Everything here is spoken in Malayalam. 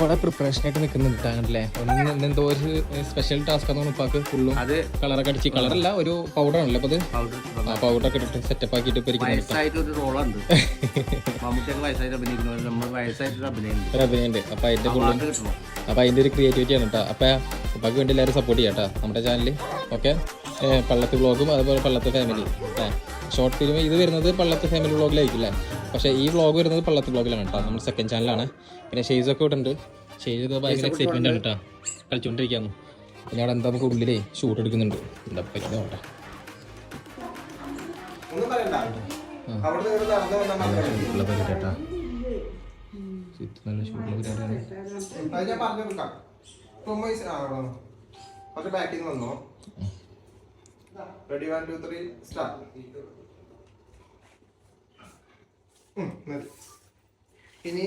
അവിടെ പ്രിപ്പറേഷൻ ആയിട്ട് നിൽക്കുന്നുണ്ട് അങ്ങനല്ലേ. എന്തോ ഒരു സ്പെഷ്യൽ ടാസ്ക് ആണ് ഉപ്പാക്ക്. ഫുള്ളും അത് കളറൊക്കെ അടിച്ച്, കളറല്ല ഒരു പൗഡർ ആണല്ലോ അപ്പൊ അത്. പൗഡർ ഒക്കെ ഇട്ടിട്ട് സെറ്റപ്പ് ആക്കിയിട്ട് ഒരു അഭിനയുണ്ട്. അപ്പൊ അതിന്റെ ഫുള്ളും അപ്പൊ അതിന്റെ ഒരു ക്രിയേറ്റിവിറ്റി ആണ് കേട്ടോ. അപ്പൊ ഉപ്പാക്ക് വേണ്ടി എല്ലാവരും സപ്പോർട്ട് ചെയ്യാം കേട്ടോ നമ്മുടെ ചാനലിൽ. ഓക്കെ, പള്ളത്ത് വ്ളോഗും അതുപോലെ പള്ളത്ത് ഫാമിലി ഷോർട്ട് ഫിലിം ഇത് വരുന്നത് പള്ളത്ത് ഫാമിലി വ്ളോഗിലായിരിക്കും അല്ലേ. പക്ഷേ ഈ വ്ളോഗ് വരുന്നത് പള്ളത്ത് വ്ളോഗിലാണ് കേട്ടോ. നമ്മൾ സെക്കൻഡ് ചാനലാണ്. പിന്നെ ഷെയ്സൊക്കെ ഇവിടെ ഉണ്ട്. ഷെയ്സ് ഭയങ്കര എക്സൈറ്റ്മെന്റ് ആണ് കേട്ടോ, കളിച്ചുകൊണ്ടിരിക്കാന്ന്. പിന്നെ അവിടെ എന്താ നമുക്ക് ഉള്ളിലേ ഷൂട്ട് എടുക്കുന്നുണ്ട്. എന്താ പറ്റുന്ന കേട്ടോ. നല്ല ഷൂട്ടിലൊക്കെ Ready, 1, 2, 3, start. Ini